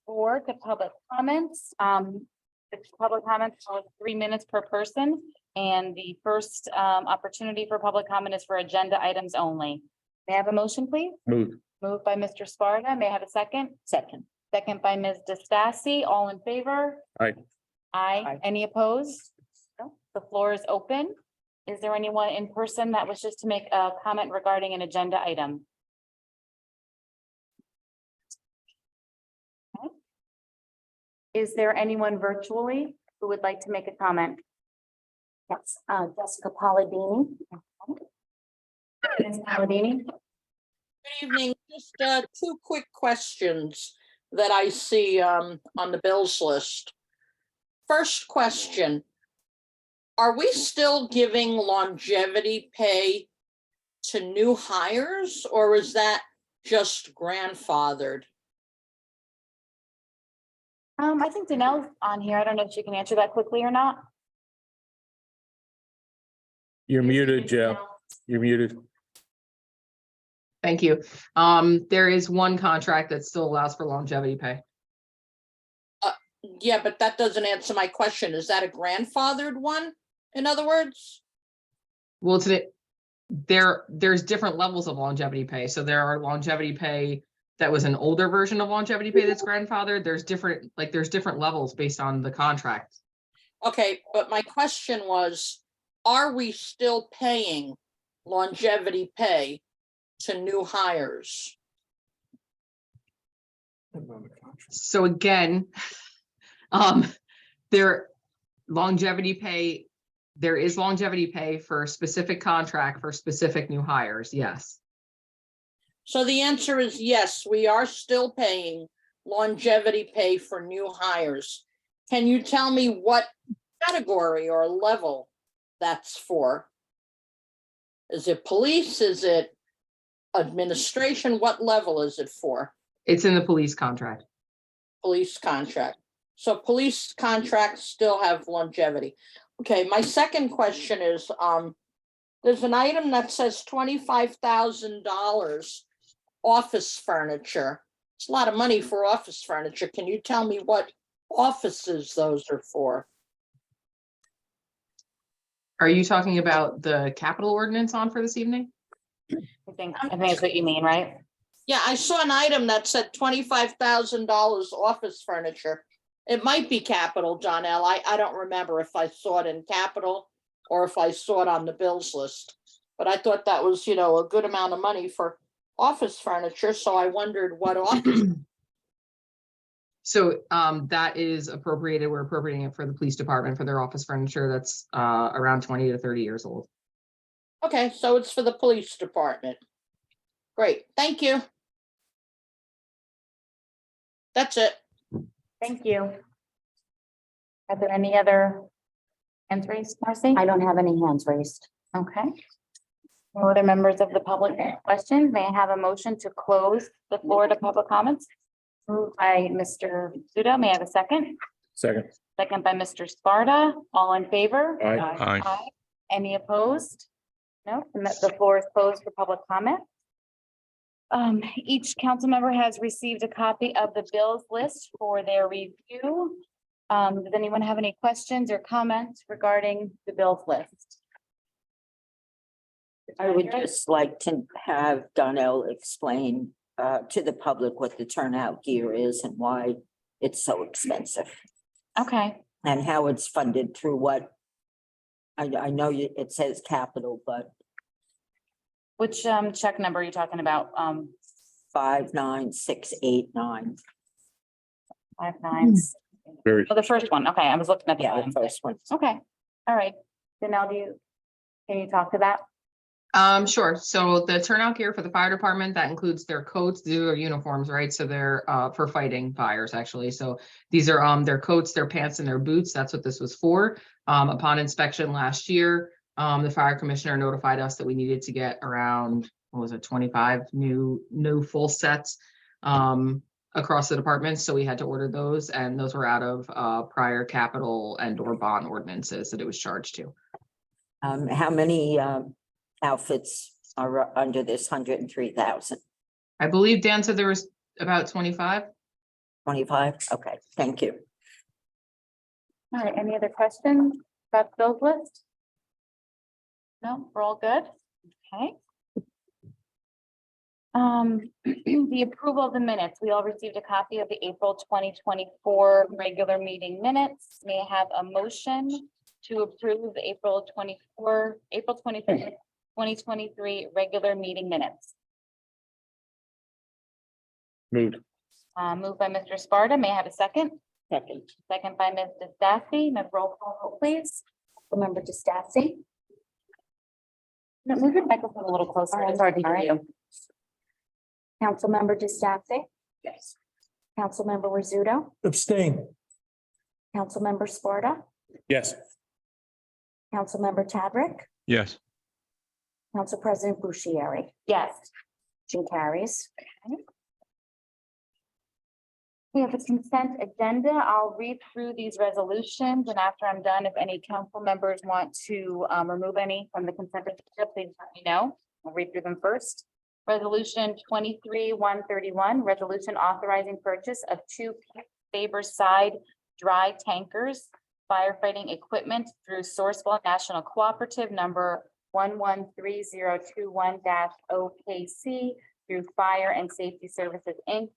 forward to public comments. The public comments are 3 minutes per person. And the first opportunity for public comment is for agenda items only. May I have a motion, please? Moved. Moved by Mr. Sparta. May I have a second? Second. Second by Ms. DeStacy. All in favor? Aye. Aye. Aye. Any opposed? No. The floor is open. Is there anyone in person that wishes to make a comment regarding an agenda item? Okay. Is there anyone virtually who would like to make a comment? Yes, Jessica Palladini. Ms. Palladini? Good evening. Just two quick questions that I see on the bills list. First question, are we still giving longevity pay to new hires, or is that just grandfathered? I think Danelle's on here. I don't know if she can answer that quickly or not. You're muted, Joe. You're muted. Thank you. There is one contract that still allows for longevity pay. Yeah, but that doesn't answer my question. Is that a grandfathered one? In other words? Well, there's different levels of longevity pay. So there are longevity pay that was an older version of longevity pay that's grandfathered. There's different levels based on the contract. Okay, but my question was, are we still paying longevity pay to new hires? So again, there is longevity pay for a specific contract for specific new hires. Yes. So the answer is yes, we are still paying longevity pay for new hires. Can you tell me what category or level that's for? Is it police? Is it administration? What level is it for? It's in the police contract. Police contract. So police contracts still have longevity. Okay, my second question is, there's an item that says $25,000 office furniture. It's a lot of money for office furniture. Can you tell me what offices those are for? Are you talking about the capital ordinance on for this evening? I think that's what you mean, right? Yeah, I saw an item that said $25,000 office furniture. It might be capital, Donnell. I don't remember if I saw it in capital or if I saw it on the bills list. But I thought that was, a good amount of money for office furniture. So I wondered what office. So that is appropriated. We're appropriating it for the police department for their office furniture that's around 20 to 30 years old. Okay, so it's for the police department. Great, thank you. That's it. Thank you. Are there any other hands raised, Marcy? I don't have any hands raised. Okay. No other members of the public questions? May I have a motion to close the floor to public comments? Moved by Mr. Suda. May I have a second? Second. Second by Mr. Sparta. All in favor? Aye. Aye. Any opposed? No, the floor is closed for public comment. Each council member has received a copy of the bills list for their review. Does anyone have any questions or comments regarding the bills list? I would just like to have Donnell explain to the public what the turnout gear is and why it's so expensive Okay, and how it's funded through what. I know it says capital, but which check number are you talking about? 59689. 59. Very. Oh, the first one. Okay, I was looking at the Yeah, other the one. first one. Okay, all right. Danelle, can you talk to that? Sure. So the turnout gear for the fire department, that includes their coats, these are their uniforms, right? So they're for fighting fires, actually. So these are their coats, their pants, and their boots. That's what this was for. Upon inspection last year, the fire commissioner notified us that we needed to get around, 25 new full sets across the department. So we had to order those, and those were out of prior capital and or bond ordinances that it was charged to. How many outfits are under this 103,000? I believe Dan said there was about 25. 25, okay, thank you. All right, any other questions about the bills list? No, we're all good? Okay. The approval of the minutes. We all received a copy of the April 2024 regular meeting minutes. May I have a motion to approve the April 23rd, 2023 regular meeting minutes? Moved. Moved by Mr. Sparta. May I have a second? Second, Second by Ms. DeStacy. Ms. Roll call vote, please. Councilmember DeStacy. No, move your microphone a little closer. It's hard to hear you. Councilmember DeStacy. yes. Councilmember Rizzuto. Abstain. Councilmember Sparta. Yes. Councilmember Tadrick. Yes. Council President Bushieri. Yes. Motion carries. We have a consent agenda. I'll read through these resolutions, and after I'm done, if any council members want to remove any from the consent agenda, please let me know. I'll read through them first. Resolution 23-131, resolution authorizing purchase of 2 Faber-side dry tankers, firefighting equipment through Sourcewell National Cooperative number 113021-OKC through Fire and Safety Services, Inc.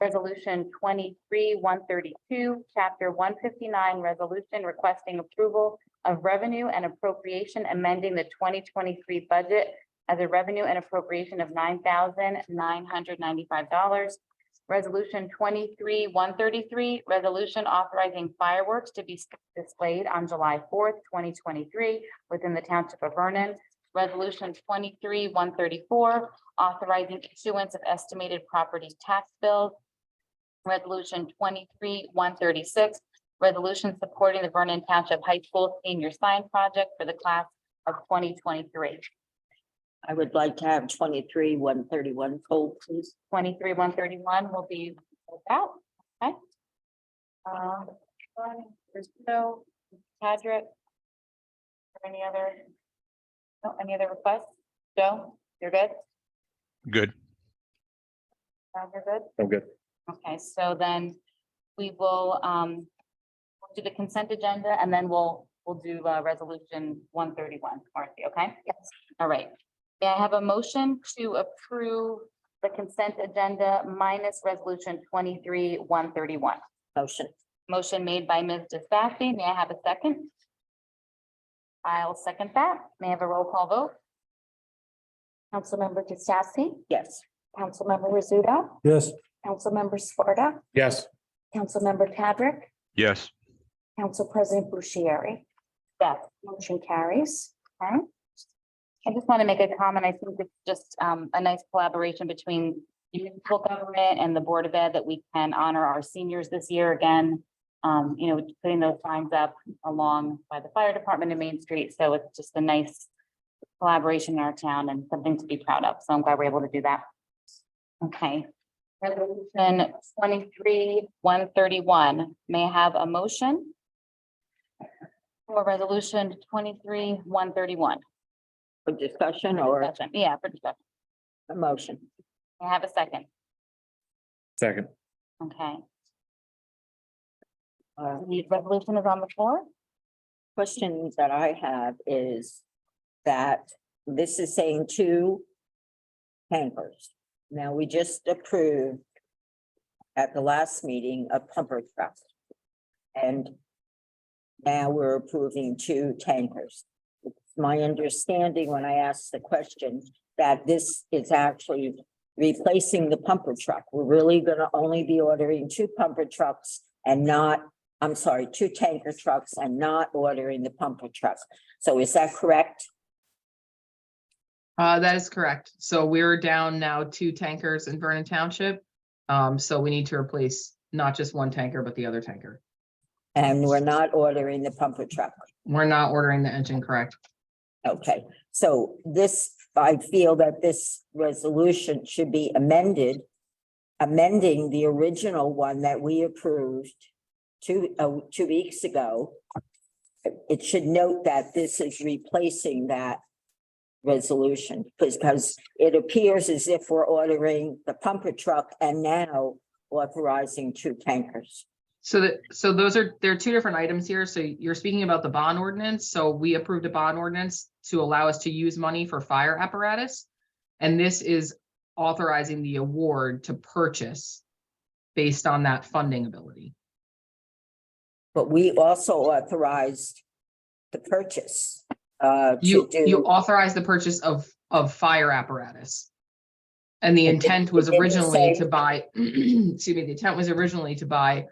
Resolution 23-132, chapter 159, resolution requesting approval of revenue and appropriation amending the 2023 budget as a revenue and appropriation of $9,995. Resolution 23-133, resolution authorizing fireworks to be displayed on July 4th, 2023 within the township of Vernon. Resolution 23-134, authorizing issuance of estimated property tax bills. Resolution 23-136, resolution supporting the Vernon Township High School senior sign project for the class of 2023. I would like to have 23-131 poll, please. 23-131 will be pulled out. Okay. There's no Patrick. Any other? No, any other requests? Joe, you're good? Good. You're good? I'm good. Okay, so then we will do the consent agenda, and then we'll do resolution 131, Marcy, okay? Yes. All right. May I have a motion to approve the consent agenda minus resolution 23-131? Motion, Motion made by Ms. DeStacy. May I have a second? I'll second that. May I have a roll call vote? Councilmember DeStacy. yes. Councilmember Rizzuto. Yes. Councilmember Sparta. Yes. Councilmember Tadrick. Yes. Council President Bushieri. Yes. Motion carries. Okay. I just want to make a comment. I think it's just a nice collaboration between municipal government and the Board of Ed that we can honor our seniors this year again. Putting those signs up along by the fire department in Main Street. So it's just a nice collaboration in our town and something to be proud of. So I'm glad we're able to do that. Okay. Resolution 23-131. May I have a motion for resolution 23-131? For discussion or Discussion. Yeah, for discussion. a motion? May I have a second? Second. Okay. The resolution is on the floor. Question that I have is that this is saying 2 tankers. Now, we just approved at the last meeting a pumper truck. And now we're approving 2 tankers. It's my understanding when I asked the question that this is actually replacing the pumper truck. We're really gonna only be ordering 2 pumper trucks and not, 2 tanker trucks and not ordering the pumper truck. So is that correct? That is correct. So we're down now 2 tankers in Vernon Township. So we need to replace not just 1 tanker, but the other tanker. And we're not ordering the pumper truck. We're not ordering the engine, correct? Okay, so this, I feel that this resolution should be amending the original one that we approved 2 weeks ago. It should note that this is replacing that resolution because it appears as if we're ordering the pumper truck and now authorizing 2 tankers. So there are two different items here. So you're speaking about the bond ordinance. So we approved a bond ordinance to allow us to use money for fire apparatus. And this is authorizing the award to purchase based on that funding ability. But we also authorized the purchase. You do, authorize the purchase of fire apparatus. And the It intent was didn't originally say- to buy, excuse me, the intent was originally to buy,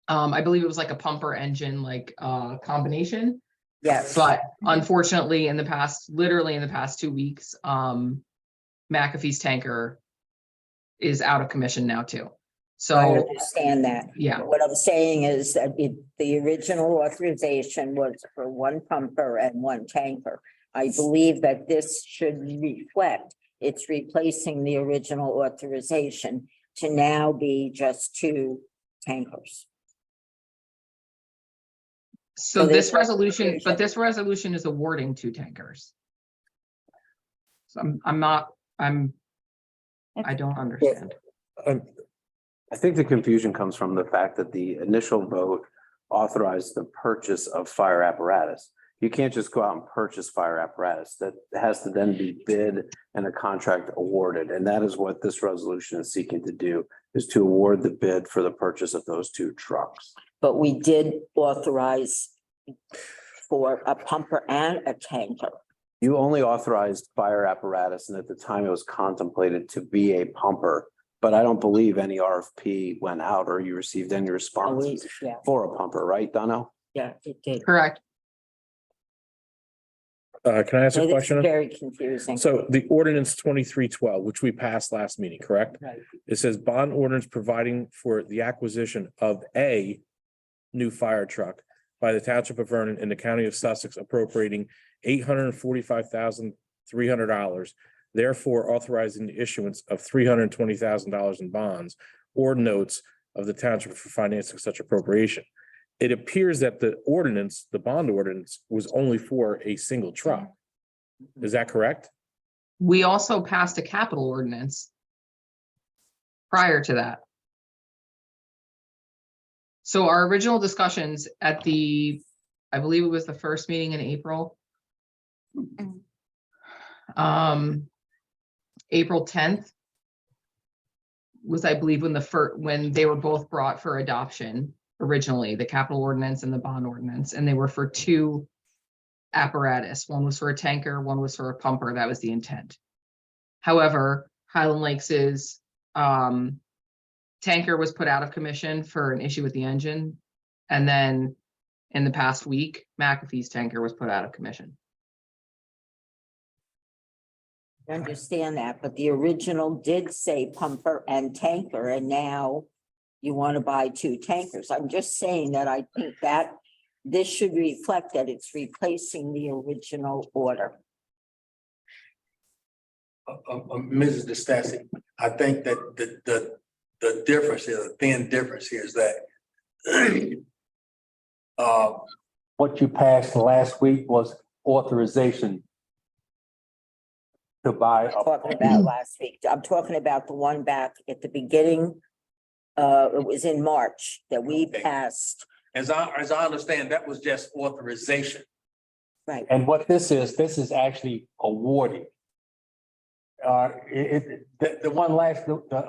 I believe it was like a pumper engine, like, combination. yes. But unfortunately, literally in the past 2 weeks, McAfee's tanker is out of commission now too. I So, understand that. yeah, What I'm saying is that the original authorization was for 1 pumper and 1 tanker. I believe that this should reflect, it's replacing the original authorization to now be just 2 tankers. so So this there's no resolution, confusion. but this resolution is awarding 2 tankers. So I don't understand. I think the confusion comes from the fact that the initial vote authorized the purchase of fire apparatus. You can't just go out and purchase fire apparatus. That has to then be bid and a contract awarded. And that is what this resolution is seeking to do, is to award the bid for the purchase of those 2 trucks. But we did authorize for a pumper and a tanker. You only authorized fire apparatus, and at the time it was contemplated to be a pumper. But I don't believe any RFP went out or you received any responses Yeah, for a pumper, right, Donnell? yeah, it did. Correct. Can I ask a It is question? very confusing. So the ordinance 2312, which we passed last meeting, correct? Right. It says bond ordinance providing for the acquisition of a new fire truck by the Township of Vernon in the County of Sussex appropriating $845,300, therefore authorizing the issuance of $320,000 in bonds or notes of the township for financing such appropriation. It appears that the ordinance, the bond ordinance, was only for a single truck. Is that correct? We also passed a capital ordinance prior to that. So our original discussions at I believe it was the first meeting in April. April 10th was, I believe, when they were both brought for adoption originally, the capital ordinance and the bond ordinance, and they were for 2 apparatus. One was for a tanker, one was for a pumper. That was the intent. However, Highland Lakes' tanker was put out of commission for an issue with the engine. And then in the past week, McAfee's tanker was put out of commission. I understand that, but the original did say pumper and tanker, and now you want to buy 2 tankers. I'm just saying that I think that this should reflect that it's replacing the original order. Mrs. DeStacy, I think that the difference here, the thin difference here is that what you passed last week was authorization to buy I'm talking about last week. I'm talking about the one back at the beginning. It was in March that we Okay. passed. as I understand, that was just authorization. Right. And what this is actually awarding. The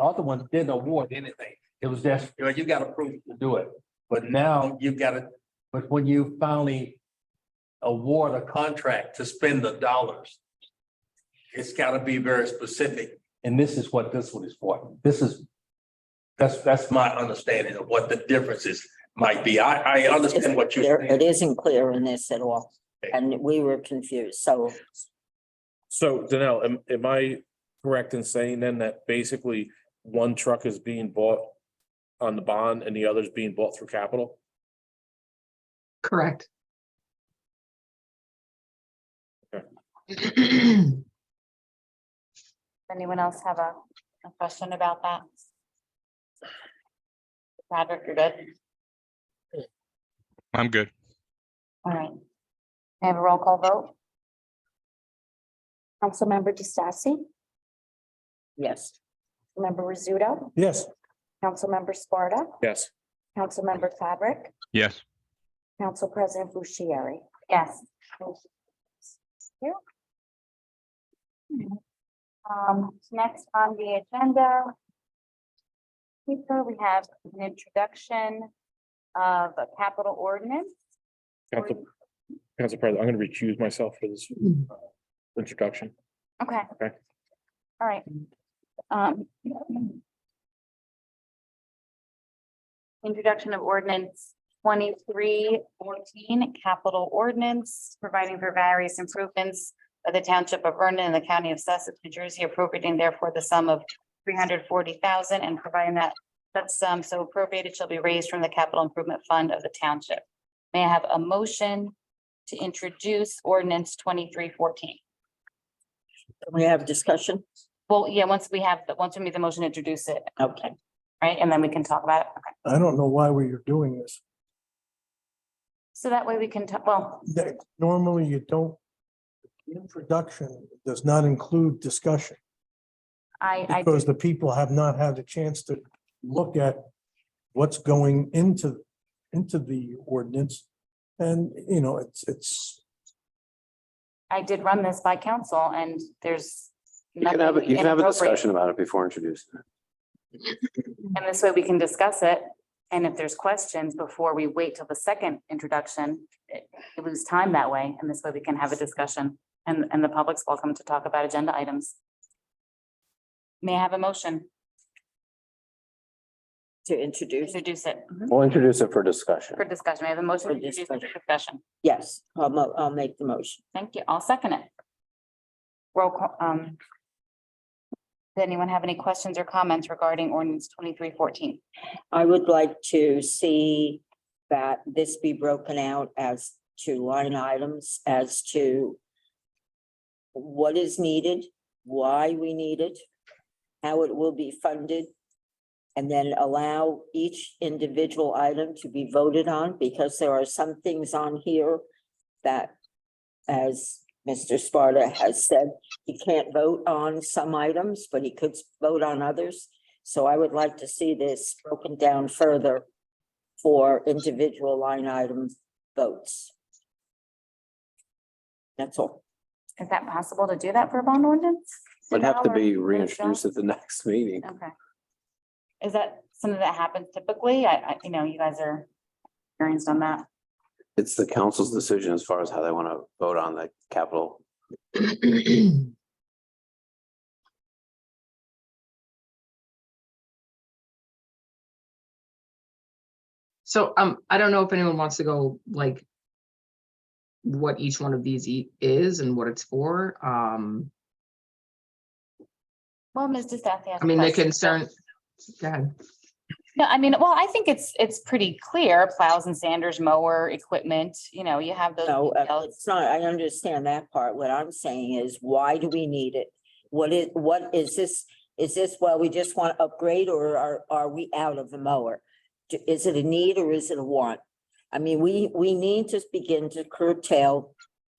other one didn't award anything. It was just, you got approved to do it. But now you've got to, but when you finally award a contract to spend the dollars, it's got to be very specific. And this is what this one is for. That's my understanding of what the differences might be. I understand what you're saying. It isn't clear in this at all, and we were confused, so. So Danelle, am I correct in saying then that basically one truck is being bought on the bond and the other is being bought through capital? Correct. Anyone else have a question about that? Patrick, you're good? I'm good. All right. May I have a roll call vote? Councilmember DeStacy, Yes. Member Rizzuto, Yes. Councilmember Sparta, Yes. Councilmember Fabric, yes, Council President Bushieri. Yes. Next on the agenda. Here we have an introduction of a capital ordinance. Council President, I'm going to recuse myself for this introduction. Okay. Okay. All right. Introduction of ordinance 2314, capital ordinance, providing for various improvements of the township of Vernon and the county of Sussex, New Jersey, appropriating therefore the sum of 340,000 and providing that sum so appropriated shall be raised from the capital improvement fund of the township. May I have a motion to introduce ordinance 2314? Can we have discussion? Well, yeah, once we make the motion, introduce it, Okay. right? And then we can talk about it. Okay. I don't know why we are doing this. So that way we can talk, well, Normally you don't. Introduction does not include discussion I because the people have not had a chance to look at what's going into the ordinance. And, you know, did run this by council and there's. You can have a nothing inappropriate. discussion about it before introducing it. And this way we can discuss it. And if there's questions before we wait till the second introduction, we lose time that way. And this way we can have a discussion and the public's welcome to talk about agenda items. May I have a motion To to introduce, introduce it We'll introduce it for discussion. for discussion? May I have a motion to For introduce it for discussion. discussion? yes, I'll make the motion. Thank you. I'll second it. Roll call, does anyone have any questions or comments regarding ordinance 2314? I would like to see that this be broken out as to line items as to what is needed, why we need it, how it will be funded, and then allow each individual item to be voted on, because there are some things on here that, as Mr. Sparta has said, he can't vote on some items, but he could vote on others. So I would like to see this broken down further for individual line item votes. That's all. Is that possible to do that for a bond ordinance? Would have to Now, be or- reintroduced at the next meeting. Okay. Is that something that happens typically? You guys are experienced on that. It's the council's decision as far as how they want to vote on the capital. So, I don't know if anyone wants to go like what each one of these is and what it's for. Well, Ms. DeStaffy has I a mean, the question. concern, go ahead. No, well, I think it's pretty clear, plows and sanders, mower, equipment, you have those. No, details. it's not, I understand that part. What I'm saying is, why do we need it? What is this? Is this, well, we just want to upgrade, or are we out of the mower? Is it a need or is it a want? I mean, we need to begin to curtail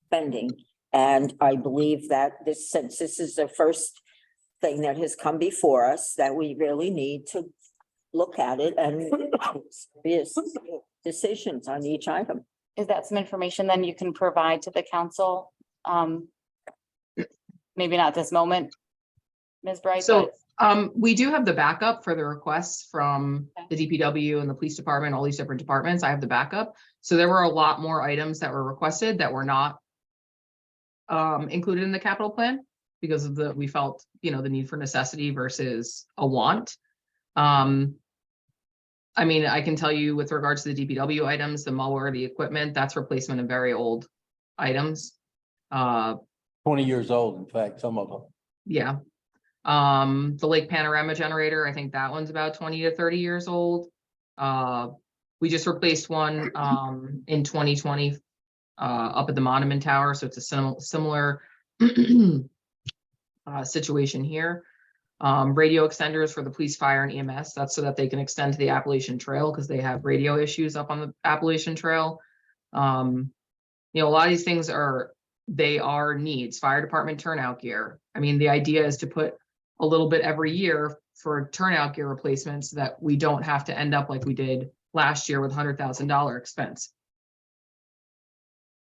spending. And I believe that since this is the first thing that has come before us, that we really need to look at it and serious decisions on each item. Is that some information then you can provide to the council? Maybe not this moment, Ms. Bright, So, but we do have the backup for the requests from the DPW and the police department, all these different departments. I have the backup. So there were a lot more items that were requested that were not included in the capital plan because of we felt, the need for necessity versus a want. I mean, I can tell you with regards to the DPW items, the mower, the equipment, that's replacement of very old items. 20 years old, in fact, some of them. Yeah. The Lake Panorama generator, I think that one's about 20 to 30 years old. We just replaced one in 2020 up at the Monument Tower, so it's a similar situation here. Radio extenders for the police, fire, and EMS. That's so that they can extend to the Appalachian Trail because they have radio issues up on the Appalachian Trail. A lot of these things are needs. Fire department turnout gear. I mean, the idea is to put a little bit every year for turnout gear replacements, so that we don't have to end up like we did last year with $100,000 expense.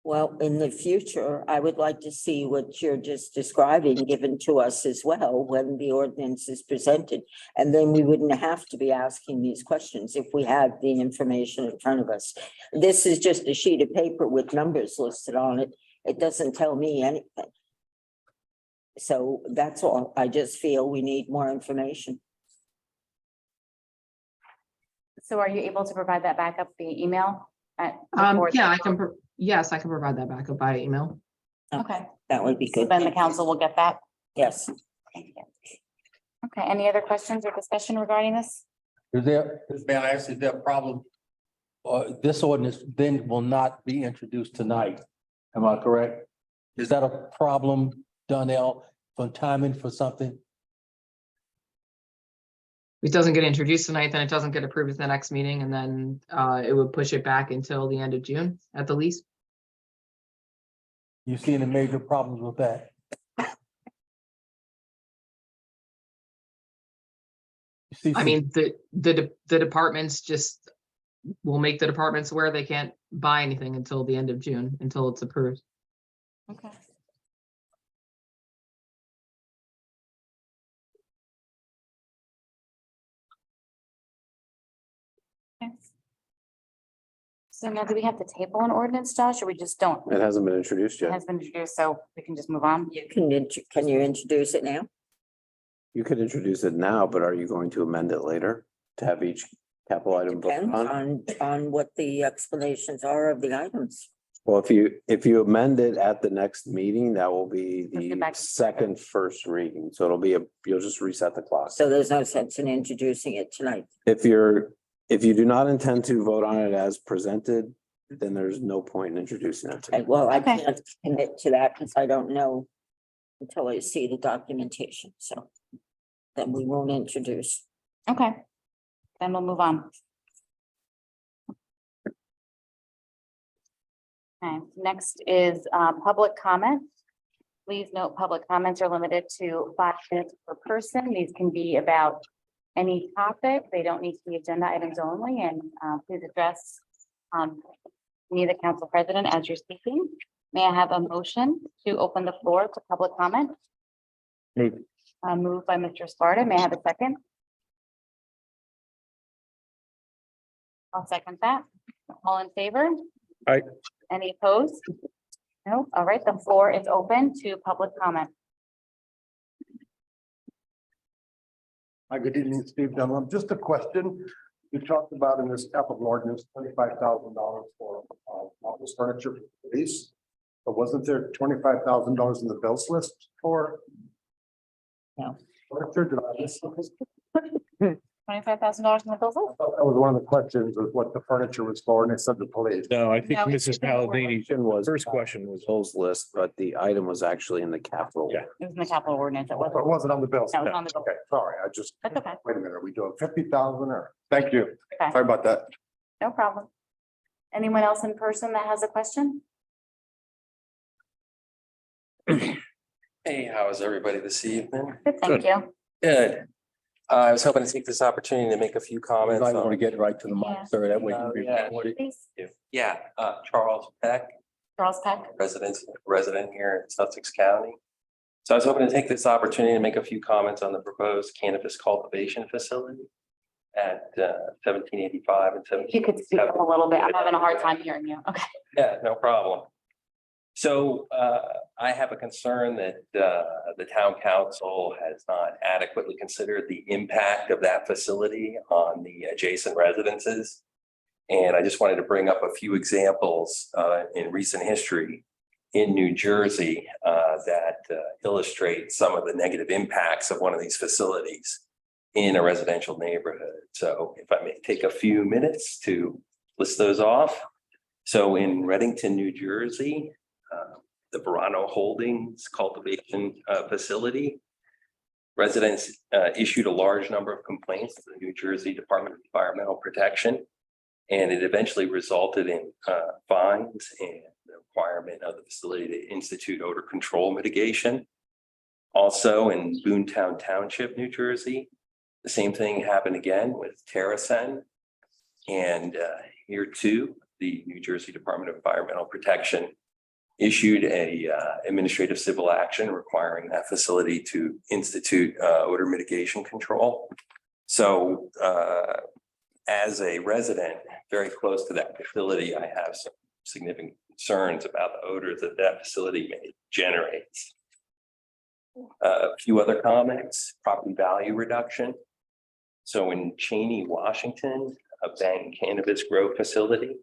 Well, in the future, I would like to see what you're just describing given to us as well when the ordinance is presented. And then we wouldn't have to be asking these questions if we had the information in front of us. This is just a sheet of paper with numbers listed on it. It doesn't tell me anything. So that's all. I just feel we need more information. So are you able to provide that back up via email? Yeah, yes, I can provide that backup by email. Okay, That would be so good. then the council will get that. Yes. Thank you. Okay, any other questions or discussion regarding this? Is there, may I ask, is there a problem? This ordinance then will not be introduced tonight. Am I correct? Is that a problem, Donnell, for timing for something? If it doesn't get introduced tonight, then it doesn't get approved at the next meeting, and then it would push it back until the end of June at the least. You see any major problems with that? You see I some- mean, the departments just will make the departments aware they can't buy anything until the end of June, until it's approved. Okay. Okay. So now do we have to table an ordinance, Josh, or we just don't? It hasn't been introduced It yet. has been introduced, so we can just move on. You can you introduce it now? You could introduce it now, but are you going to amend it later to have each capital item voted Depends on? on what the explanations are of the items. Well, if you amend it at the next meeting, that will be Let's get the back to- second first reading. So it'll be you'll just reset the clock. So there's no sense in introducing it tonight. If you do not intend to vote on it as presented, then there's no point in introducing it. Okay, well, I Okay. can't commit to that because I don't know until I see the documentation, so then we won't introduce. Okay, then we'll move on. Okay, next is public comment. Please note, public comments are limited to 5 minutes per person. These can be about any topic. They don't need to be agenda items only, and please address me, the council president, as you're speaking. May I have a motion to open the floor to public comment? Moved by Mr. Sparta. May I have a second? I'll second that. All in favor? Aye. Any opposed? No. All right, the floor is open to public comment. Hi, good evening, Steve Dunlap. Just a question. You talked about in this capital ordinance, $25,000 for office furniture for police. But wasn't there $25,000 in the bills list for? No. Furniture, did I miss something? $25,000 in the bill? I thought that was one of the questions was what the furniture was for, and they said the police. No, I think No, Mrs. Palladini, Was first question was, Bills list, but the item was actually in the capital. Yeah. It was in the capital ordinance. It It wasn't. wasn't on the bills. No, it's on the bill. Okay, sorry, I just, That's okay. wait a minute, are we doing 50,000 or? Thank you. Okay. Sorry about that. No problem. Anyone else in person that has a question? Hey, how is everybody this evening? Good, thank you. Good. I was hoping to take this opportunity to make a few comments. I want to on- get right to the Yeah. mic, sir, that way you can be Yeah. recorded. Please, Yeah, Charles Peck, Charles Peck. resident here in Sussex County. So I was hoping to take this opportunity to make a few comments on the proposed cannabis cultivation facility at 1785 and If you could speak up a little bit. I'm having a hard time hearing you. Okay. Yeah, no problem. So I have a concern that the town council has not adequately considered the impact of that facility on the adjacent residences. And I just wanted to bring up a few examples in recent history in New Jersey that illustrate some of the negative impacts of one of these facilities in a residential neighborhood. So if I may take a few minutes to list those off. So in Reddington, New Jersey, the Verano Holdings cultivation facility, residents issued a large number of complaints to the New Jersey Department of Environmental Protection, and it eventually resulted in fines and the requirement of the facility to institute odor control mitigation. Also in Boontown Township, New Jersey, the same thing happened again with Terracen. And here too, the New Jersey Department of Environmental Protection issued a administrative civil action requiring that facility to institute odor mitigation control. So as a resident very close to that facility, I have some significant concerns about the odors that that facility may generate. A few other comments: property value reduction. So in Cheney, Washington, a bank cannabis grow facility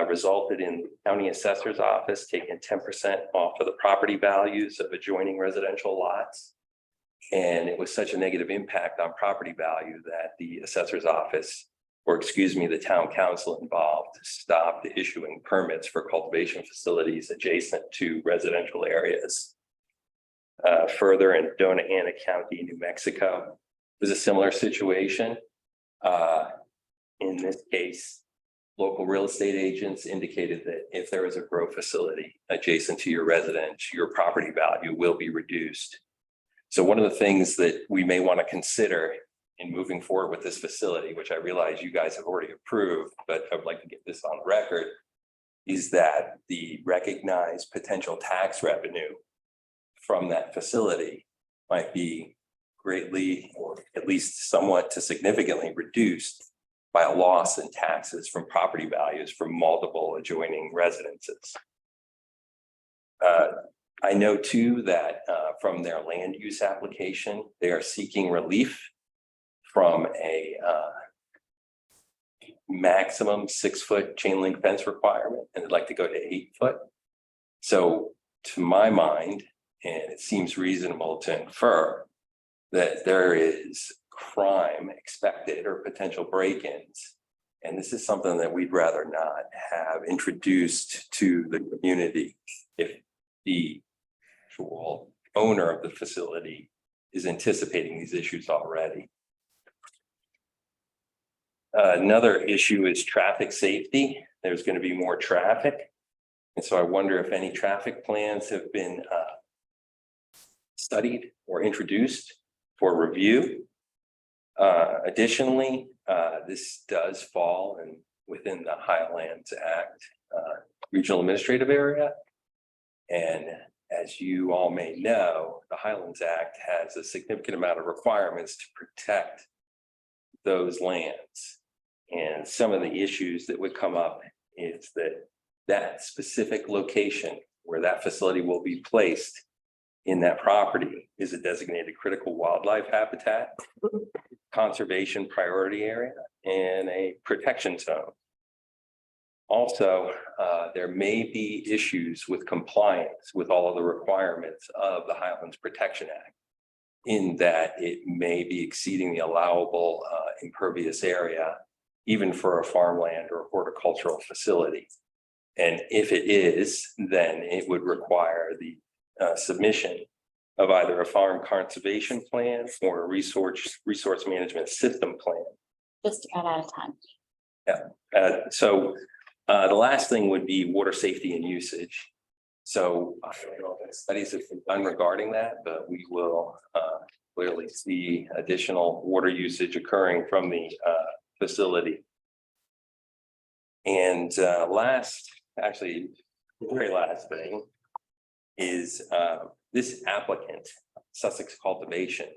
resulted in the county assessor's office taking 10% off of the property values of adjoining residential lots. And it was such a negative impact on property value that the assessor's office, or excuse me, the town council involved, stopped issuing permits for cultivation facilities adjacent to residential areas. Further, in Dona Ana County, New Mexico, there's a similar situation. In this case, local real estate agents indicated that if there is a grow facility adjacent to your residence, your property value will be reduced. So one of the things that we may want to consider in moving forward with this facility, which I realize you guys have already approved, but I would like to get this on the record, is that the recognized potential tax revenue from that facility might be greatly, or at least somewhat to significantly reduced by a loss in taxes from property values from multiple adjoining residences. I know too that from their land use application, they are seeking relief from a maximum 6-foot chain link fence requirement, and they'd like to go to 8 foot. So to my mind, and it seems reasonable to infer that there is crime expected or potential break-ins. And this is something that we'd rather not have introduced to the community if the actual owner of the facility is anticipating these issues already. Another issue is traffic safety. There's going to be more traffic. And so I wonder if any traffic plans have been studied or introduced for review. Additionally, this does fall within the Highlands Act regional administrative area. And as you all may know, the Highlands Act has a significant amount of requirements to protect those lands. And some of the issues that would come up is that that specific location where that facility will be placed in that property is a designated critical wildlife habitat, conservation priority area, and a protection zone. Also, there may be issues with compliance with all of the requirements of the Highlands Protection Act, in that it may be exceeding the allowable impervious area, even for a farmland or horticultural facility. And if it is, then it would require the submission of either a farm conservation plan or a resource management system plan. Just about out of time. So the last thing would be water safety and usage. So I don't know if studies have been done regarding that, but we will clearly see additional water usage occurring from the facility. And actually, the very last thing is this applicant, Sussex Cultivation,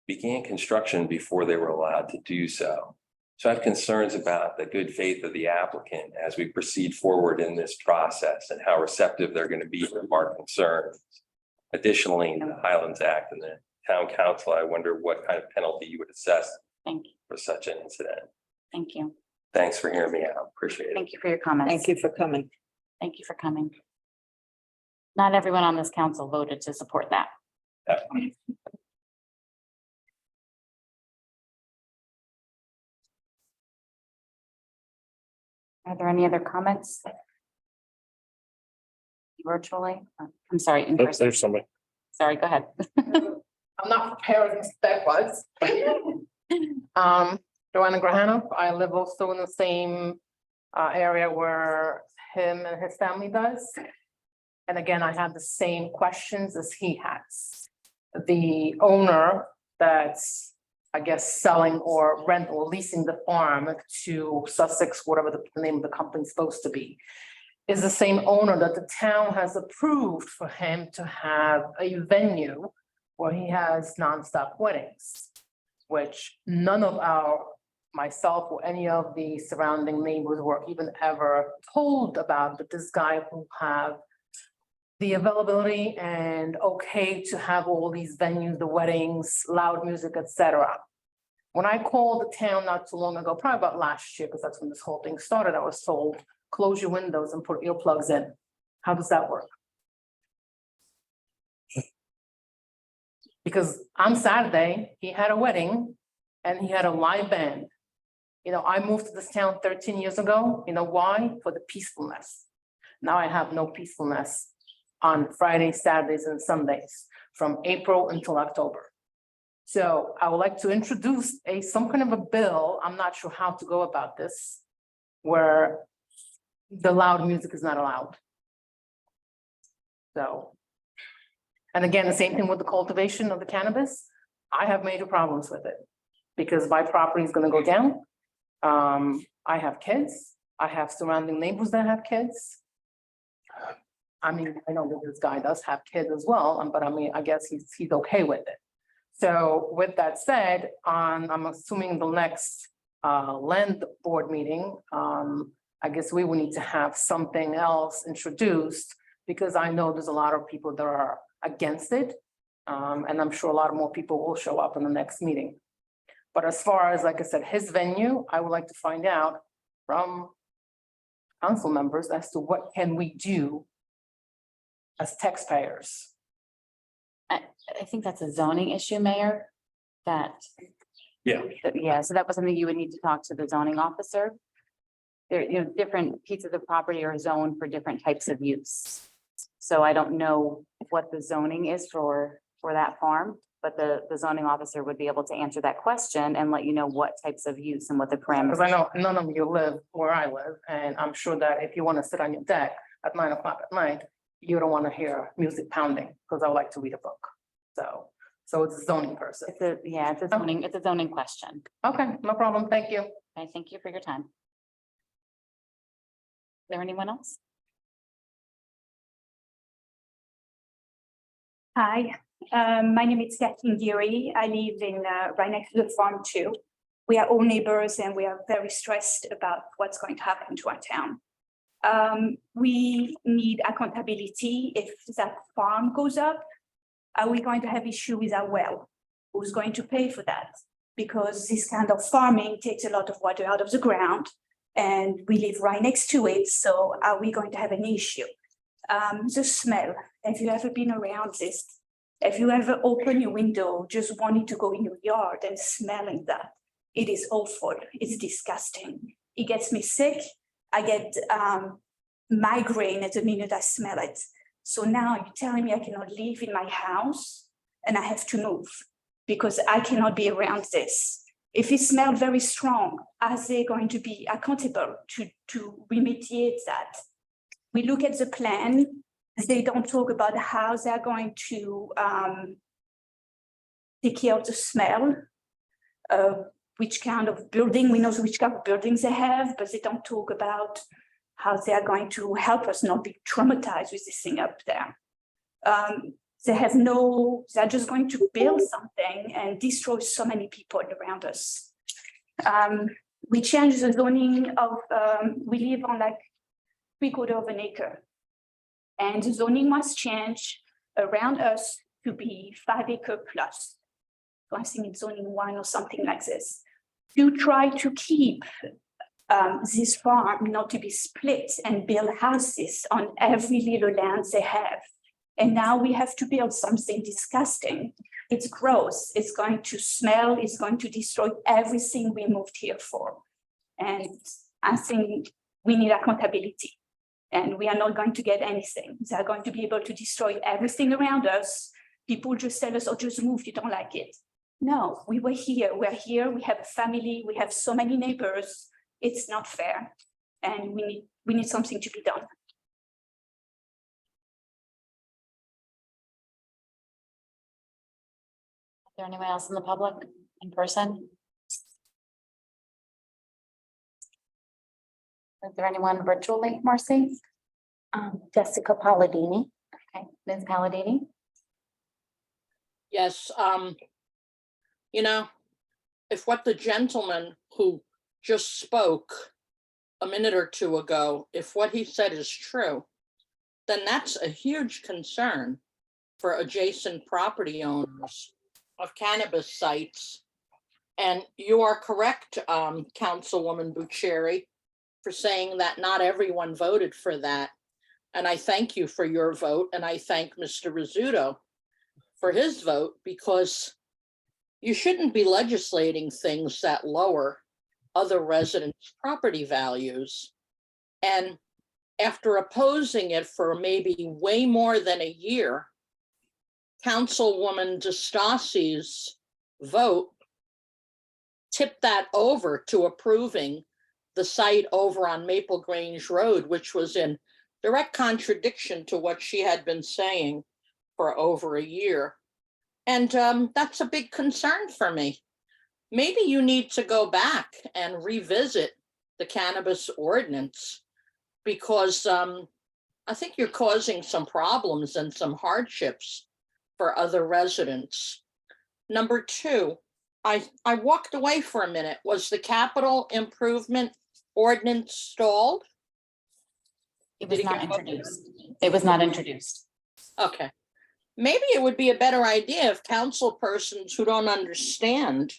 began construction before they were allowed to do so. So I have concerns about the good faith of the applicant as we proceed forward in this process and how receptive they're going to be to our concerns. Additionally, the Highlands Act and the town council, I wonder what kind of penalty you would assess Thank you. for such an incident. Thank you. Thanks for hearing me out. Appreciate it. Thank you for your comments. Thank you for coming. Thank you for coming. Not everyone on this council voted to support that. Yeah. Are there any other comments? Virtually? I'm sorry, in Oh, person. there's somebody. Sorry, go ahead. I'm not prepared as that was. Joanna Grahanoff, I live also in the same area where him and his family does. And again, I have the same questions as he has. the owner that's, I guess, selling or rent or leasing the farm to Sussex, whatever the name of the company is supposed to be, is the same owner that the town has approved for him to have a venue where he has nonstop weddings, which none of myself or any of the surrounding neighbors were even ever told about, that this guy will have the availability and okay to have all these venues, the weddings, loud music, etc. When I called the town not too long ago, probably about last year, because that's when this whole thing started, I was told, close your windows and put earplugs in. How does that work? Because on Saturday, he had a wedding and he had a live band. You know, I moved to this town 13 years ago. You know why? For the peacefulness. Now I have no peacefulness on Fridays, Saturdays, and Sundays from April until October. So I would like to introduce some kind of a bill. I'm not sure how to go about this, where the loud music is not allowed. So, and again, the same thing with the cultivation of the cannabis. I have major problems with it because my property is going to go down. I have kids. I have surrounding neighbors that have kids. I mean, I know that this guy does have kids as well, but I mean, I guess he's okay with it. So with that said, I'm assuming the next land board meeting, I guess we will need to have something else introduced, because I know there's a lot of people that are against it. And I'm sure a lot more people will show up in the next meeting. But as far as, like I said, his venue, I would like to find out from council members as to what can we do as taxpayers. I think that's a zoning issue, Mayor, that. Yeah. Yeah, so that was something you would need to talk to the zoning officer. There, you know, different pieces of property are zoned for different types of use. So I don't know what the zoning is for that farm, but the zoning officer would be able to answer that question and let you know what types of use and what the parameters. Because I know none of you live where I live, and I'm sure that if you want to sit on your deck at 9 o'clock at night, you don't want to hear music pounding, because I would like to read a book. So it's a zoning person. It's a zoning question. Okay, no problem. Thank you. I thank you for your time. Is there anyone else? Hi, my name is Kathleen Geary. I live in right next to the farm too. We are all neighbors and we are very stressed about what's going to happen to our town. We need accountability. If that farm goes up, are we going to have issue with our well? Who's going to pay for that? Because this kind of farming takes a lot of water out of the ground and we live right next to it. So are we going to have an issue? The smell, have you ever been around this? Have you ever opened your window, just wanting to go in your yard and smelling that? It is awful. It's disgusting. It gets me sick. I get migraine at the minute I smell it. So now you're telling me I cannot live in my house and I have to move because I cannot be around this. If it smells very strong, are they going to be accountable to remediate that? We look at the plan. They don't talk about how they're going to take care of the smell, which kind of building, we know which kind of buildings they have, but they don't talk about how they are going to help us not be traumatized with this thing up there. They're just going to build something and destroy so many people around us. We changed the zoning of, we live on like 3/4 of an acre. And the zoning must change around us to be 5 acre plus. So I think it's zoning 1 or something like this. To try to keep this farm not to be split and build houses on every little land they have. And now we have to build something disgusting. It's gross, it's going to smell, it's going to destroy everything we moved here for. And I think we need accountability. And we are not going to get anything. They're going to be able to destroy everything around us. People just tell us, oh, just move, you don't like it. No, we're here, we have a family, we have so many neighbors. It's not fair. And we need something to be done. there anyone else in the public in person? Is there anyone virtually, Marcy? Jessica Palladini. Okay, Ms. Palladini? Yes, you know, if what the gentleman who just spoke a minute or two ago, if what he said is true, then that's a huge concern for adjacent property owners of cannabis sites. And you are correct, Councilwoman Bucieri, for saying that not everyone voted for that. And I thank you for your vote, and I thank Mr. Rizzuto for his vote, because you shouldn't be legislating things that lower other residents' property values. And after opposing it for maybe way more than a year, Councilwoman DeStassi's vote tipped that over to approving the site over on Maple Grange Road, which was in direct contradiction to what she had been saying for over a year. And that's a big concern for me. Maybe you need to go back and revisit the cannabis ordinance, because I think you're causing some problems and some hardships for other residents. Number two, I walked away for a minute. Was the capital improvement ordinance stalled? It was Did it not get voted? introduced. It was not introduced. Okay. Maybe it would be a better idea if council persons who don't understand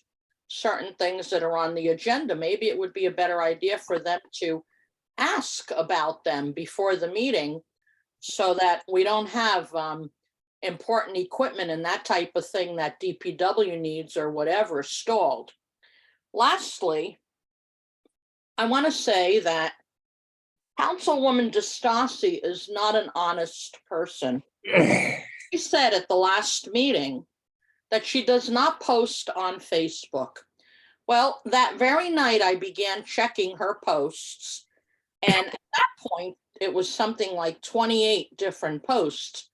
certain things that are on the agenda, maybe it would be a better idea for them to ask about them before the meeting, so that we don't have important equipment and that type of thing that DPW needs or whatever stalled. Lastly, I want to say that Councilwoman DeStassi is not an honest person. She said at the last meeting that she does not post on Facebook. Well, that very night I began checking her posts, and at that point it was something like 28 different posts,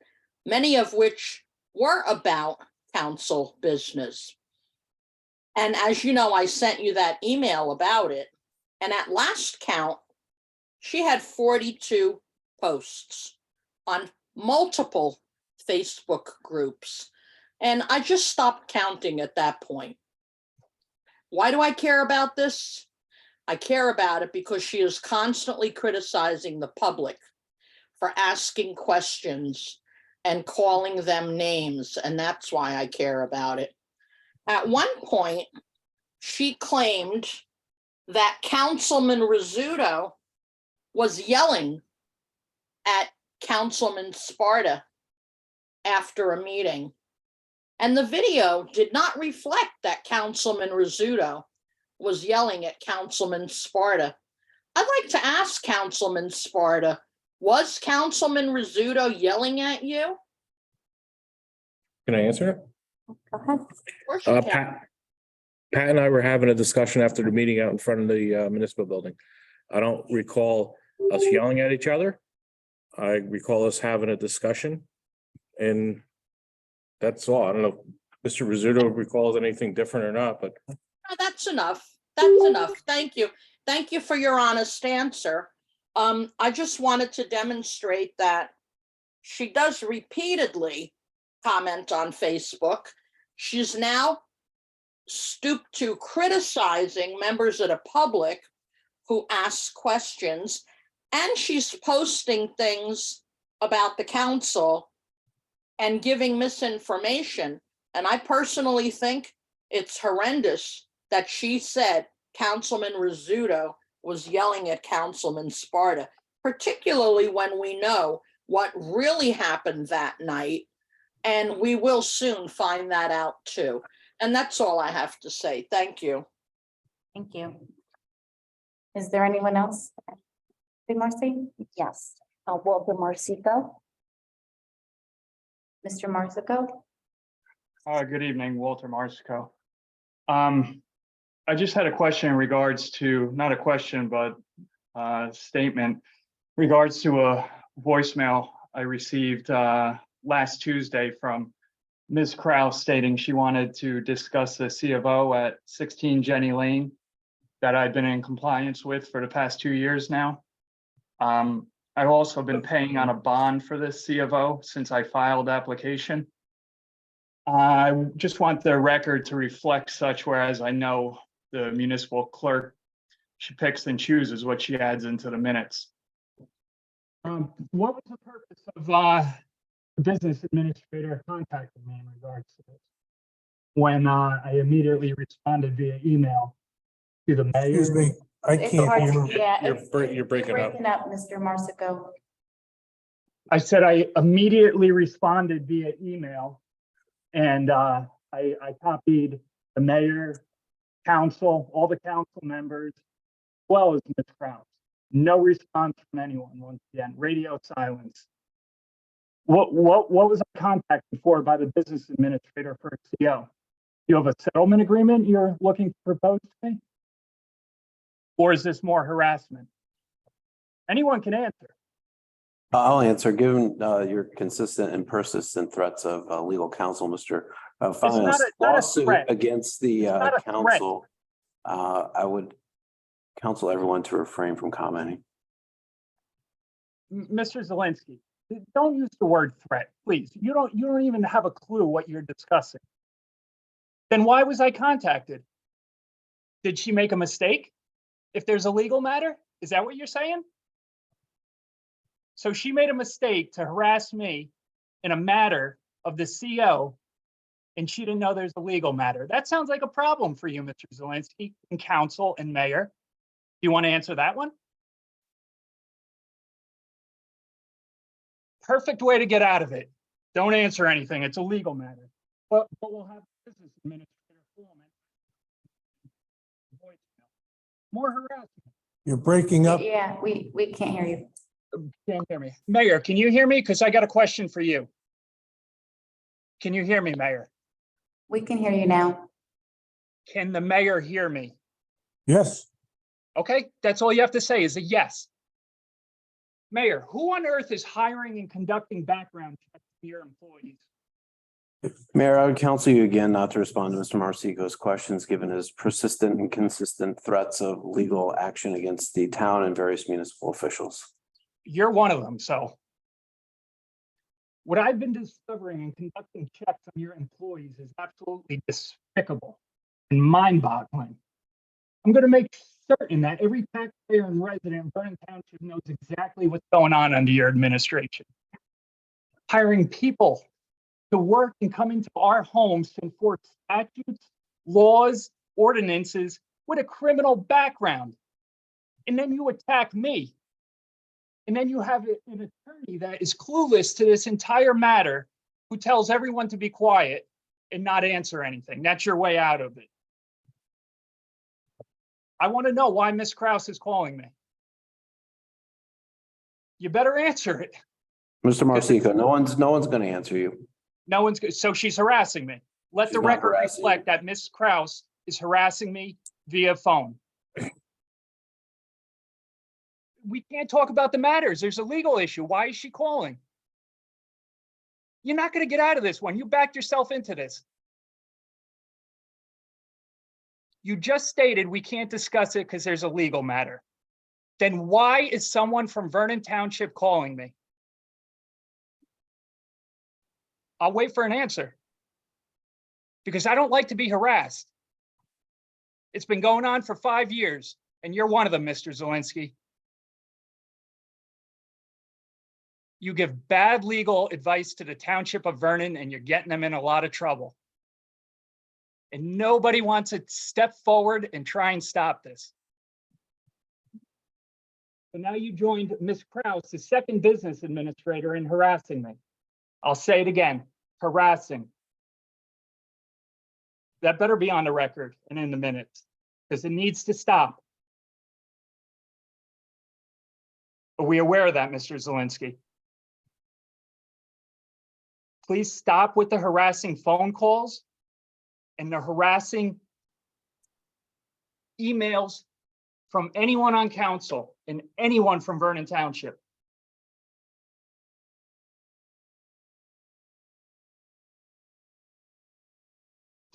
many of which were about council business. And as you know, I sent you that email about it, and at last count, she had 42 posts on multiple Facebook groups. And I just stopped counting at that point. Why do I care about this? I care about it because she is constantly criticizing the public for asking questions and calling them names, and that's why I care about it. At one point, she claimed that Councilman Rizzuto was yelling at Councilman Sparta after a meeting. And the video did not reflect that Councilman Rizzuto was yelling at Councilman Sparta. I'd like to ask Councilman Sparta, was Councilman Rizzuto yelling at you? Can I answer it? Go ahead. Of course you can. Pat and I were having a discussion after the meeting out in front of the municipal building. I don't recall us yelling at each other. I recall us having a discussion, and that's all. I don't know if Mr. Rizzuto recalls anything different or not, but No, that's enough. That's enough. Thank you. Thank you for your honest answer. I just wanted to demonstrate that she does repeatedly comment on Facebook. She's now stooped to criticizing members of the public who ask questions, and she's posting things about the council and giving misinformation. And I personally think it's horrendous that she said Councilman Rizzuto was yelling at Councilman Sparta, particularly when we know what really happened that night. And we will soon find that out too. And that's all I have to say. Thank you. Thank you. Is there anyone else? Marcy? Yes, Walter Marcico. Mr. Marzico? Good evening, Walter Marsico. I just had a question in regards to, not a question, but a statement regards to a voicemail I received last Tuesday from Ms. Kraus stating she wanted to discuss the C of O at 16 Jenny Lane that I've been in compliance with for the past 2 years now. I've also been paying on a bond for this C of O since I filed application. I just want the record to reflect such, whereas I know the municipal clerk, she picks and chooses what she adds into the minutes. What was the purpose of the business administrator contacting me in regards to this? When I immediately responded via email to the mayor. Excuse me, I It's can't hard hear. to- Yeah. You're it's- break- you're breaking up. Breaking up, Mr. Marsico. I said I immediately responded via email. And I copied the mayor, council, all the council members, as well as Ms. Kraus. No response from anyone, once again, radio silence. What was I contacted for by the business administrator for a CO? You have a settlement agreement you're looking to propose to me? Or is this more harassment? Anyone can answer. I'll answer, given your consistent and persistent threats of legal counsel, Mr. Fanias, not a lawsuit threat. against the It's not a threat. council. I would counsel everyone to refrain from commenting. Mr. Zelinski, don't use the word threat, please. You don't even have a clue what you're discussing. Then why was I contacted? Did she make a mistake? If there's a legal matter, is that what you're saying? So she made a mistake to harass me in a matter of the CO, and she didn't know there's a legal matter. That sounds like a problem for you, Mr. Zelinski, and council and mayor. Do you want to answer that one? Perfect way to get out of it. Don't answer anything. It's a legal matter. But we'll have business administrator form it. More harassment. You're breaking up. Yeah, we can't hear you. Can't hear me. Mayor, can you hear me? Because I got a question for you. Can you hear me, Mayor? We can hear you now. Can the mayor hear me? Yes, Okay, that's all you have to say is a yes. Mayor, who on earth is hiring and conducting background checks for your employees? Mayor, I would counsel you again not to respond to Mr. Marsico's questions, given his persistent and consistent threats of legal action against the town and various municipal officials. You're one of them, so. What I've been discovering and conducting checks on your employees is absolutely despicable and mind-boggling. I'm going to make certain that every taxpayer and resident in Vernon Township knows exactly what's going on under your administration. Hiring people to work and come into our homes to enforce statutes, laws, ordinances with a criminal background. And then you attack me. And then you have an attorney that is clueless to this entire matter who tells everyone to be quiet and not answer anything. That's your way out of it. I want to know why Miss Kraus is calling me. You better answer it. Mr. Marsico, no one's going to answer you. No one's good. So she's harassing me. Let She's the not record harassing you. reflect that Miss Kraus is harassing me via phone. We can't talk about the matters. There's a legal issue. Why is she calling? You're not going to get out of this one. You backed yourself into this. You just stated we can't discuss it because there's a legal matter. Then why is someone from Vernon Township calling me? I'll wait for an answer. Because I don't like to be harassed. It's been going on for 5 years, and you're one of them, Mr. Zelinski. You give bad legal advice to the Township of Vernon, and you're getting them in a lot of trouble. And nobody wants to step forward and try and stop this. So now you joined Ms. Kraus, the second business administrator, in harassing me. I'll say it again, harassing. That better be on the record and in the minutes, because it needs to stop. Are we aware of that, Mr. Zelinski? Please stop with the harassing phone calls and the harassing emails from anyone on council and anyone from Vernon Township.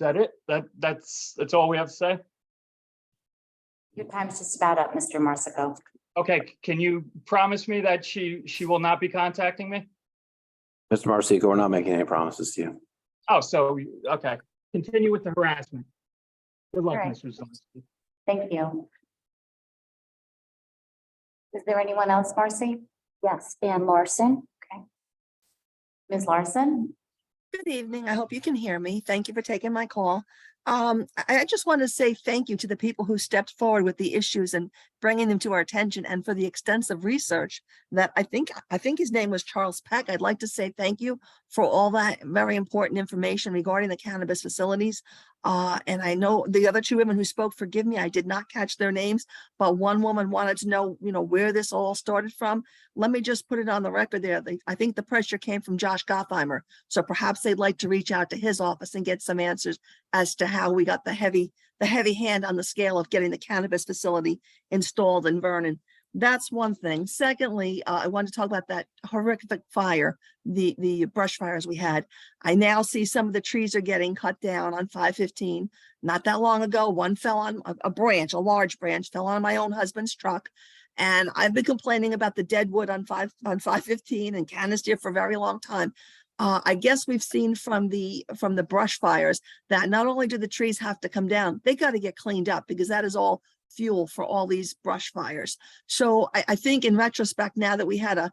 that it? That's all we have to say? Your time's just about up, Mr. Marsico. Okay, can you promise me that she will not be contacting me? Mr. Marsico, we're not making any promises to you. Oh, so, okay, continue with the harassment. Good luck, All right. Mr. Zelinski. Thank you. Is there anyone else, Marcy? Yes, Van Larson. Ms. Larson? Good evening. I hope you can hear me. Thank you for taking my call. I just want to say thank you to the people who stepped forward with the issues and bringing them to our attention, and for the extensive research that I think his name was Charles Peck. I'd like to say thank you for all that very important information regarding the cannabis facilities. And I know the other two women who spoke, forgive me, I did not catch their names, but one woman wanted to know, where this all started from. Let me just put it on the record there. I think the pressure came from Josh Gottheimer. So perhaps they'd like to reach out to his office and get some answers as to how we got the heavy hand on the scale of getting the cannabis facility installed in Vernon. That's one thing. Secondly, I want to talk about that horrific fire, the brush fires we had. I now see some of the trees are getting cut down on 515. Not that long ago, one fell on a large branch, fell on my own husband's truck. And I've been complaining about the dead wood on 515 and Canister for a very long time. I guess we've seen from the brush fires that not only do the trees have to come down, they got to get cleaned up, because that is all fuel for all these brush fires. So I think in retrospect, now that we had a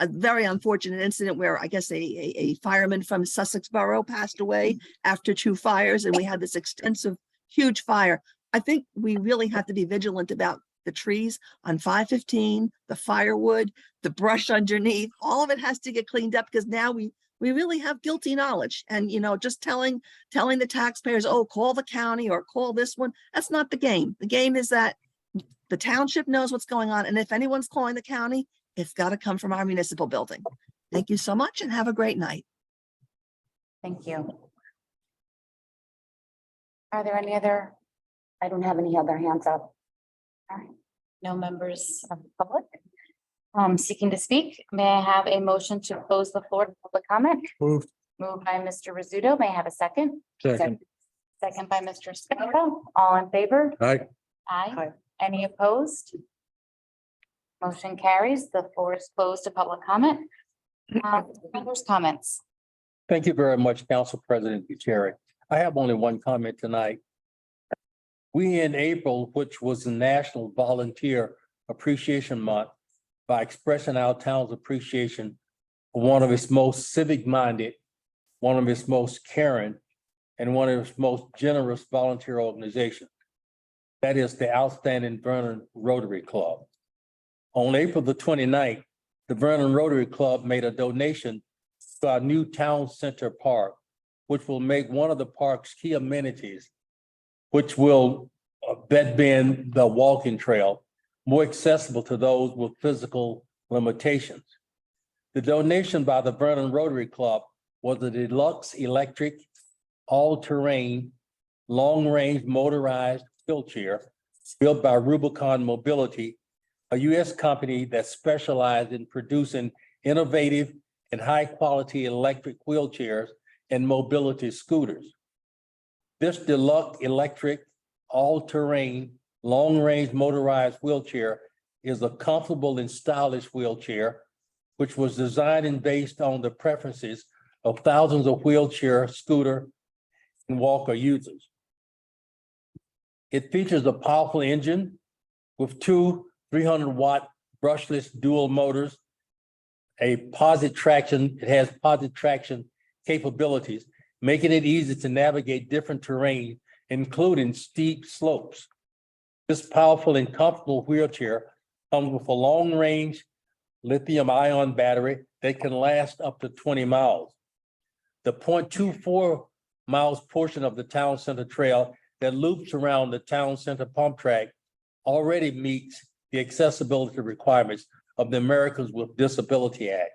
very unfortunate incident where I guess a fireman from Sussex Borough passed away after 2 fires, and we had this extensive, huge fire, I think we really have to be vigilant about the trees on 515, the firewood, the brush underneath. All of it has to get cleaned up, because now we really have guilty knowledge. And, just telling the taxpayers, oh, call the county or call this one. That's not the game. The game is that the township knows what's going on. And if anyone's calling the county, it's got to come from our municipal building. Thank you so much and have a great night. Thank you. Are there any other? I don't have any other hands up. All right. No members of the public seeking to speak. May I have a motion to close the floor to public comment? Moved. Moved by Mr. Rizzuto. May I have a second? Second. Second by Mr. Scuttle. All in favor? Aye. Aye. Aye. Any opposed? Motion carries. The floor is closed to public comment. Members' comments. Thank you very much, Council President Gutierrez. I have only one comment tonight. We in April, which was the National Volunteer Appreciation Month, by expressing our town's appreciation for one of its most civic-minded, one of its most caring, and one of its most generous volunteer organizations. That is the outstanding Vernon Rotary Club. On April the 29th, the Vernon Rotary Club made a donation to our new town center park, which will make one of the park's key amenities, which will being the walking trail, more accessible to those with physical limitations. The donation by the Vernon Rotary Club was a deluxe electric, all-terrain, long-range motorized wheelchair built by Rubicon Mobility, a U.S. company that specialized in producing innovative and high-quality electric wheelchairs and mobility scooters. This deluxe electric, all-terrain, long-range motorized wheelchair is a comfortable and stylish wheelchair, which was designed and based on the preferences of thousands of wheelchair, scooter, and walker users. It features a powerful engine with 2 300-watt brushless dual motors, it has positive traction capabilities, making it easy to navigate different terrain, including steep slopes. This powerful and comfortable wheelchair comes with a long-range lithium-ion battery that can last up to 20 miles. The 0.24 miles portion of the town center trail that loops around the town center pump track already meets the accessibility requirements of the Americans with Disability Act.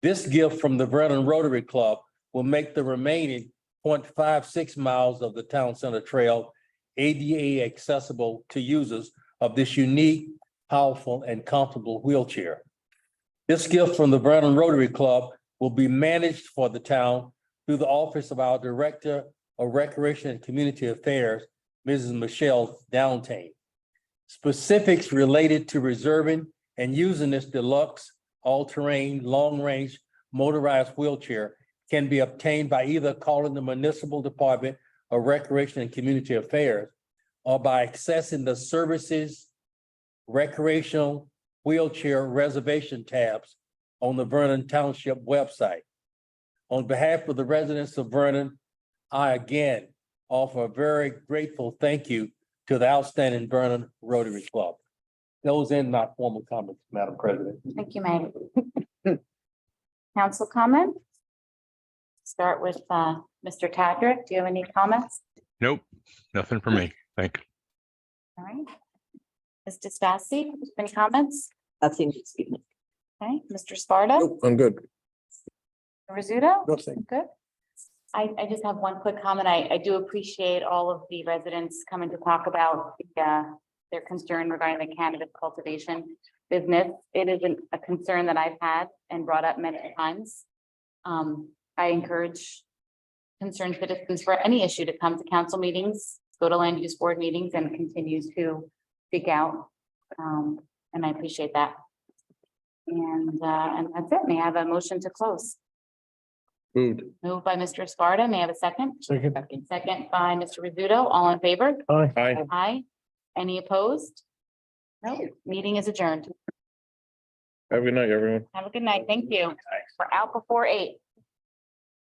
This gift from the Vernon Rotary Club will make the remaining 0.56 miles of the town center trail ADA accessible to users of this unique, powerful, and comfortable wheelchair. This gift from the Vernon Rotary Club will be managed for the town through the office of our Director of Recreation and Community Affairs, Mrs. Michelle Downtane. Specifics related to reserving and using this deluxe, all-terrain, long-range motorized wheelchair can be obtained by either calling the Municipal Department of Recreation and Community Affairs or by accessing the Services Recreational Wheelchair Reservation tabs on the Vernon Township website. On behalf of the residents of Vernon, I again offer a very grateful thank you to the outstanding Vernon Rotary Club. Those end my formal comments, Madam President. Thank you, Meg. Council comment? Start with Mr. Tadrick. Do you have any comments? Nope, nothing for me. Thank you. All right. Mr. Stassi, any comments? Nothing. Okay, Mr. Sparta? Nope, I'm good. Rizzuto? Nothing. Good. I just have one quick comment. I do appreciate all of the residents coming to talk about their concern regarding the cannabis cultivation business. It isn't a concern that I've had and brought up many times. I encourage concerned citizens for any issue to come to council meetings, go to land use board meetings, and continue to speak out. And I appreciate that. And that's it. May I have a motion to close? Moved. Moved by Mr. Sparta. May I have a second? Second. Second by Mr. Rizzuto. All in favor? Aye. Aye. Aye. Any opposed? No. Meeting is adjourned. Have a good night, everyone. Have a good night. Thank you. We're out before 8.